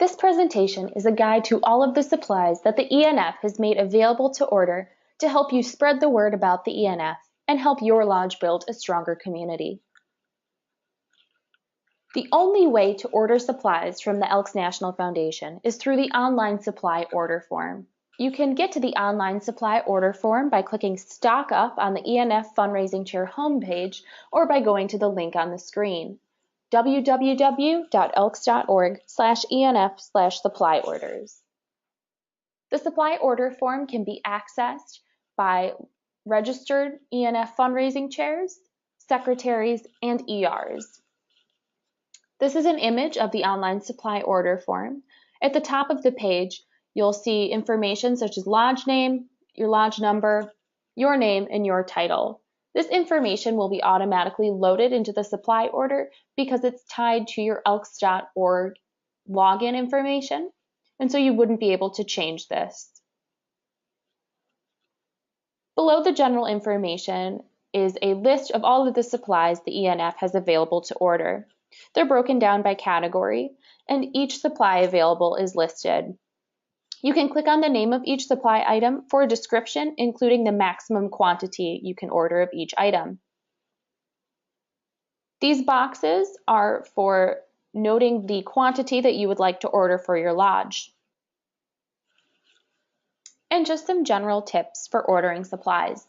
This presentation is a guide to all of the supplies that the ENF has made available to order to help you spread the word about the ENF and help your lodge build a stronger community. The only way to order supplies from the Elks National Foundation is through the online supply order form. You can get to the online supply order form by clicking Stock Up on the ENF Fundraising Chair homepage or by going to the link on the screen, www.elks.org/ENF/supply orders. The supply order form can be accessed by registered ENF fundraising chairs, secretaries, and ERs. This is an image of the online supply order form. At the top of the page, you'll see information such as lodge name, your lodge number, your name, and your title. This information will be automatically loaded into the supply order because it's tied to your elks.org login information, and so you wouldn't be able to change this. Below the general information is a list of all of the supplies the ENF has available to order. They're broken down by category, and each supply available is listed. You can click on the name of each supply item for a description, including the maximum quantity you can order of each item. These boxes are for noting the quantity that you would like to order for your lodge. And just some general tips for ordering supplies.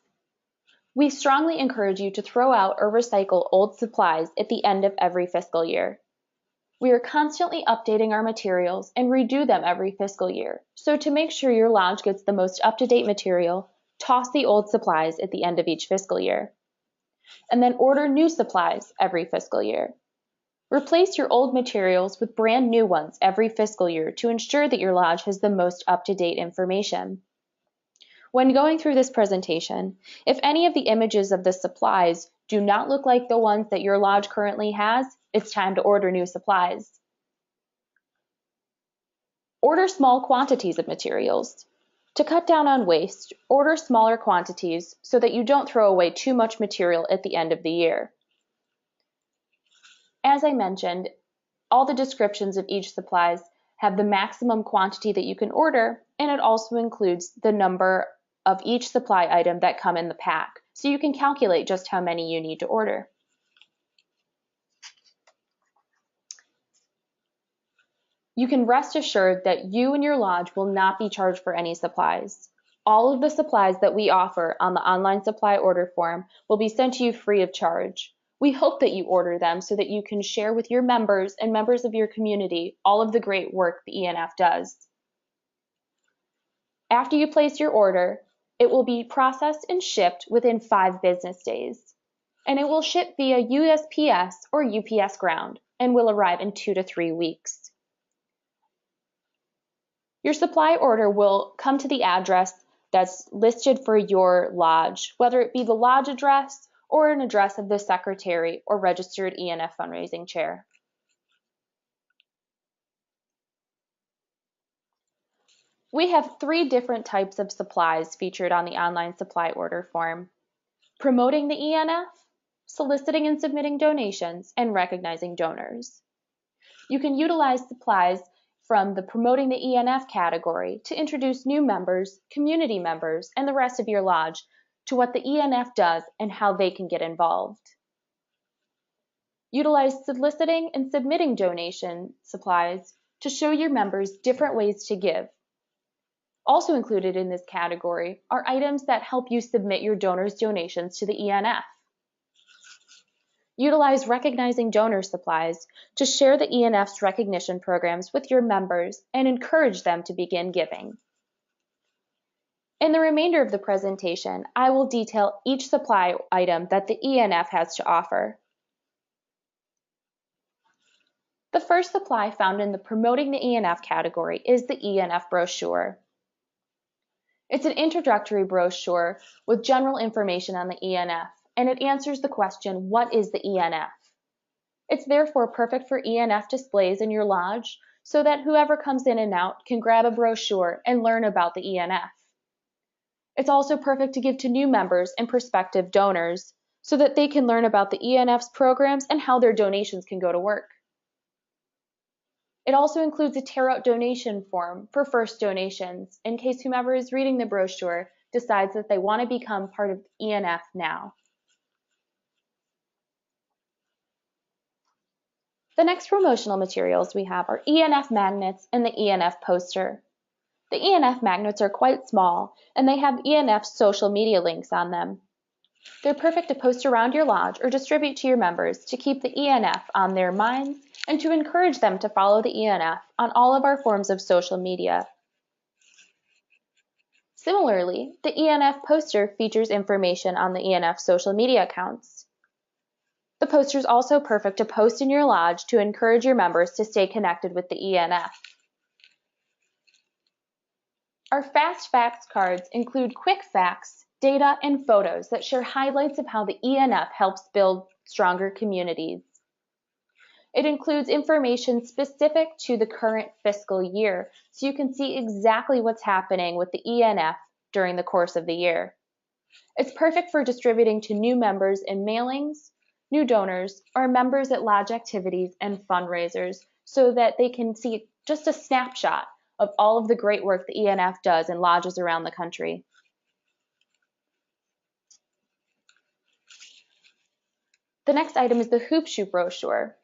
We strongly encourage you to throw out or recycle old supplies at the end of every fiscal year. We are constantly updating our materials and redo them every fiscal year, so to make sure your lodge gets the most up-to-date material, toss the old supplies at the end of each fiscal year. And then order new supplies every fiscal year. Replace your old materials with brand new ones every fiscal year to ensure that your lodge has the most up-to-date information. When going through this presentation, if any of the images of the supplies do not look like the ones that your lodge currently has, it's time to order new supplies. Order small quantities of materials. To cut down on waste, order smaller quantities so that you don't throw away too much material at the end of the year. As I mentioned, all the descriptions of each supplies have the maximum quantity that you can order, and it also includes the number of each supply item that come in the pack, so you can calculate just how many you need to order. You can rest assured that you and your lodge will not be charged for any supplies. All of the supplies that we offer on the online supply order form will be sent to you free of charge. We hope that you order them so that you can share with your members and members of your community all of the great work the ENF does. After you place your order, it will be processed and shipped within 5 business days, and it will ship via USPS or UPS ground and will arrive in 2 to 3 weeks. Your supply order will come to the address that's listed for your lodge, whether it be the lodge address or an address of the secretary or registered ENF fundraising chair. We have 3 different types of supplies featured on the online supply order form: promoting the ENF, soliciting and submitting donations, and recognizing donors. You can utilize supplies from the promoting the ENF category to introduce new members, community members, and the rest of your lodge to what the ENF does and how they can get involved. Utilize soliciting and submitting donation supplies to show your members different ways to give. Also included in this category are items that help you submit your donors' donations to the ENF. Utilize recognizing donor supplies to share the ENF's recognition programs with your members and encourage them to begin giving. In the remainder of the presentation, I will detail each supply item that the ENF has to offer. The first supply found in the Promoting the ENF category is the ENF brochure. It's an introductory brochure with general information on the ENF, and it answers the question, what is the ENF? It's therefore perfect for ENF displays in your lodge so that whoever comes in and out can grab a brochure and learn about the ENF. It's also perfect to give to new members and prospective donors so that they can learn about the ENF's programs and how their donations can go to work. It also includes a tear-out donation form for first donations in case whomever is reading the brochure decides that they want to become part of ENF now. The next promotional materials we have are ENF magnets and the ENF poster. The ENF magnets are quite small, and they have ENF social media links on them. They're perfect to post around your lodge or distribute to your members to keep the ENF on their minds and to encourage them to follow the ENF on all of our forms of social media. Similarly, the ENF poster features information on the ENF social media accounts. The poster is also perfect to post in your lodge to encourage your members to stay connected with the ENF. Our Fast Facts cards include quick facts, data, and photos that share highlights of how the ENF helps build stronger communities. It includes information specific to the current fiscal year, so you can see exactly what's happening with the ENF during the course of the year. It's perfect for distributing to new members in mailings, new donors, or members at lodge activities and fundraisers so that they can see just a snapshot of all of the great work the ENF does in lodges around the country. The next item is the Hoop Shoot brochure.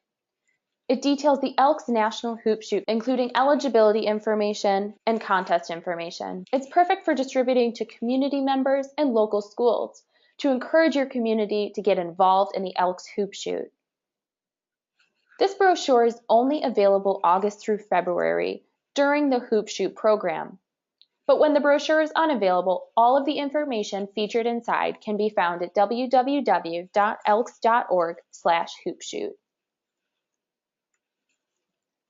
It details the Elks National Hoop Shoot, including eligibility information and contest information. It's perfect for distributing to community members and local schools to encourage your community to get involved in the Elks Hoop Shoot. This brochure is only available August through February during the Hoop Shoot program. But when the brochure is unavailable, all of the information featured inside can be found at www.elks.org/hoopshoot.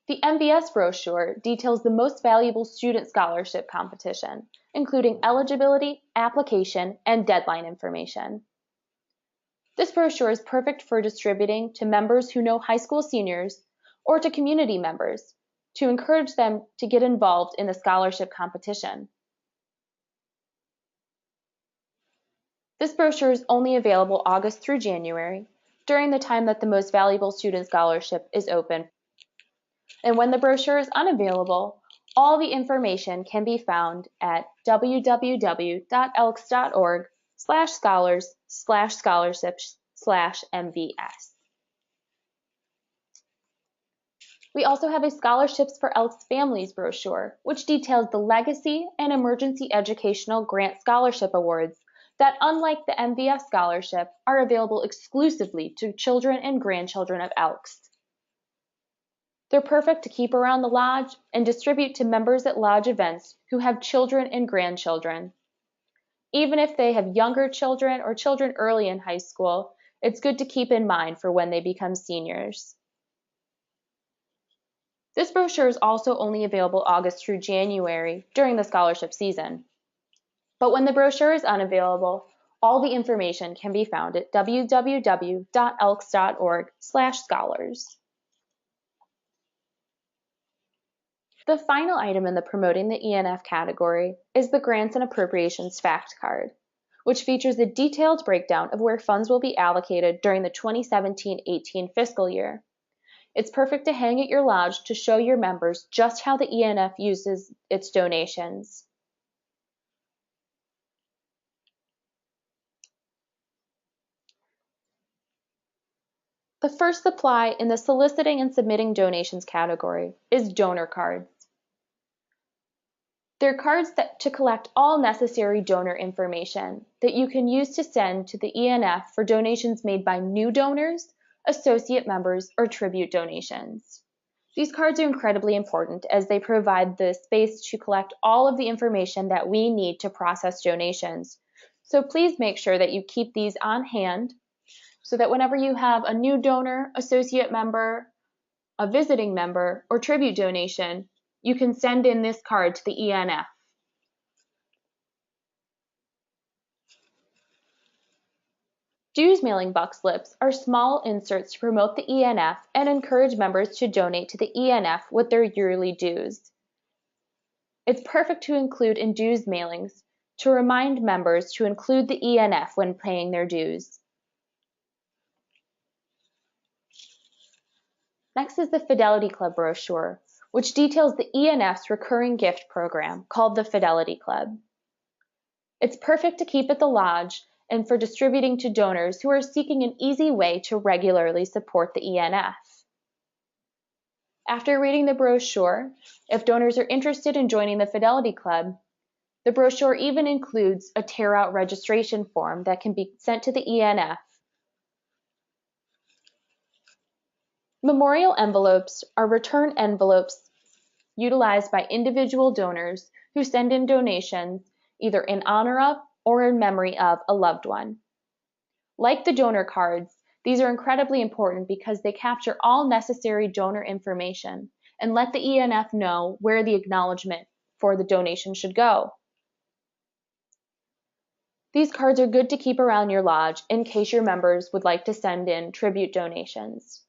The MVS brochure details the most valuable student scholarship competition, including eligibility, application, and deadline information. This brochure is perfect for distributing to members who know high school seniors or to community members to encourage them to get involved in the scholarship competition. This brochure is only available August through January, during the time that the most valuable student scholarship is open. And when the brochure is unavailable, all the information can be found at www.elks.org/scholars/scholarships/MVS. We also have a Scholarships for Elks Families brochure, which details the Legacy and Emergency Educational Grant Scholarship Awards that, unlike the MVS scholarship, are available exclusively to children and grandchildren of Elks. They're perfect to keep around the lodge and distribute to members at lodge events who have children and grandchildren. Even if they have younger children or children early in high school, it's good to keep in mind for when they become seniors. This brochure is also only available August through January during the scholarship season. But when the brochure is unavailable, all the information can be found at www.elks.org/scholars. The final item in the Promoting the ENF category is the Grants and Appropriations Fact Card, which features a detailed breakdown of where funds will be allocated during the 2017-18 fiscal year. It's perfect to hang at your lodge to show your members just how the ENF uses its donations. The first supply in the Soliciting and Submitting Donations category is donor cards. They're cards to collect all necessary donor information that you can use to send to the ENF for donations made by new donors, associate members, or tribute donations. These cards are incredibly important as they provide the space to collect all of the information that we need to process donations. So please make sure that you keep these on hand so that whenever you have a new donor, associate member, a visiting member, or tribute donation, you can send in this card to the ENF. Dues mailing buck slips are small inserts to promote the ENF and encourage members to donate to the ENF with their yearly dues. It's perfect to include in dues mailings to remind members to include the ENF when paying their dues. Next is the Fidelity Club brochure, which details the ENF's recurring gift program called the Fidelity Club. It's perfect to keep at the lodge and for distributing to donors who are seeking an easy way to regularly support the ENF. After reading the brochure, if donors are interested in joining the Fidelity Club, the brochure even includes a tear-out registration form that can be sent to the ENF. Memorial envelopes are return envelopes utilized by individual donors who send in donations either in honor of or in memory of a loved one. Like the donor cards, these are incredibly important because they capture all necessary donor information and let the ENF know where the acknowledgement for the donation should go. These cards are good to keep around your lodge in case your members would like to send in tribute donations.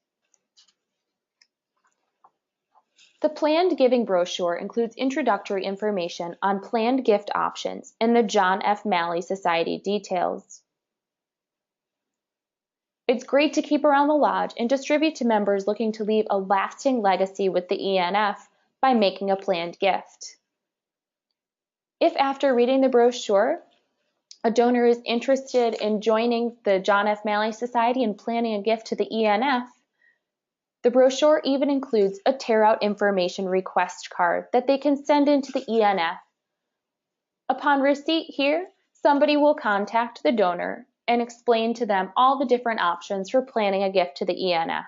The Planned Giving brochure includes introductory information on planned gift options and the John F. Malley Society details. It's great to keep around the lodge and distribute to members looking to leave a lasting legacy with the ENF by making a planned gift. If after reading the brochure, a donor is interested in joining the John F. Malley Society and planning a gift to the ENF, the brochure even includes a tear-out information request card that they can send into the ENF. Upon receipt here, somebody will contact the donor and explain to them all the different options for planning a gift to the ENF.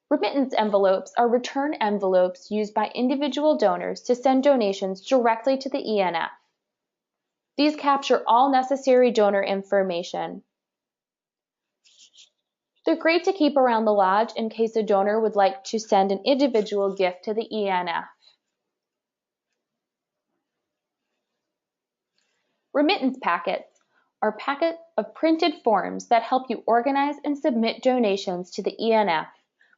Remittance envelopes are return envelopes used by individual donors to send donations directly to the ENF. These capture all necessary donor information. They're great to keep around the lodge in case a donor would like to send an individual gift to the ENF. Remittance packets are packets of printed forms that help you organize and submit donations to the ENF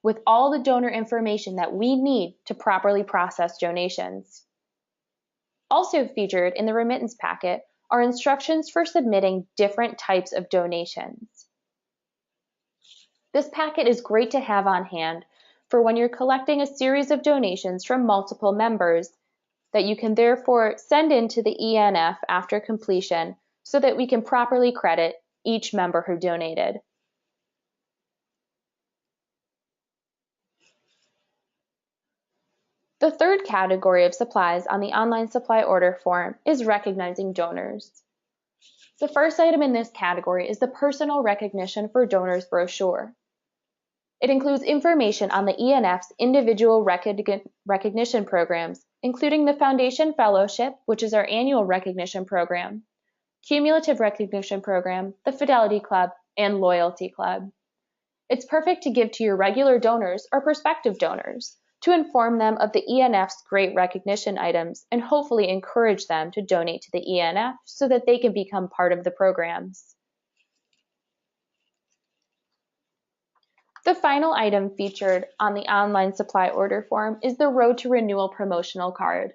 with all the donor information that we need to properly process donations. Also featured in the remittance packet are instructions for submitting different types of donations. This packet is great to have on hand for when you're collecting a series of donations from multiple members that you can therefore send into the ENF after completion so that we can properly credit each member who donated. The third category of supplies on the online supply order form is recognizing donors. The first item in this category is the Personal Recognition for Donors brochure. It includes information on the ENF's individual recognition programs, including the Foundation Fellowship, which is our annual recognition program, Cumulative Recognition Program, the Fidelity Club, and Loyalty Club. It's perfect to give to your regular donors or prospective donors to inform them of the ENF's great recognition items and hopefully encourage them to donate to the ENF so that they can become part of the programs. The final item featured on the online supply order form is the Road to Renewal promotional card.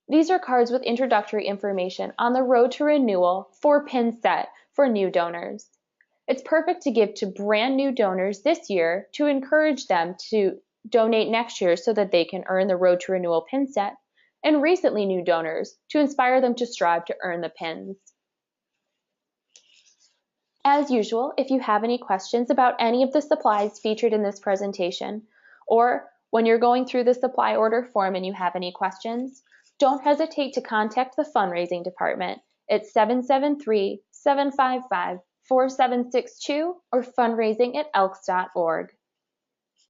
These are cards with introductory information on the Road to Renewal 4-pin set for new donors. It's perfect to give to brand new donors this year to encourage them to donate next year so that they can earn the Road to Renewal pin set, and recently new donors to inspire them to strive to earn the pins. As usual, if you have any questions about any of the supplies featured in this presentation, or when you're going through the supply order form and you have any questions, don't hesitate to contact the fundraising department at 773-755-4762 or fundraising@elks.org.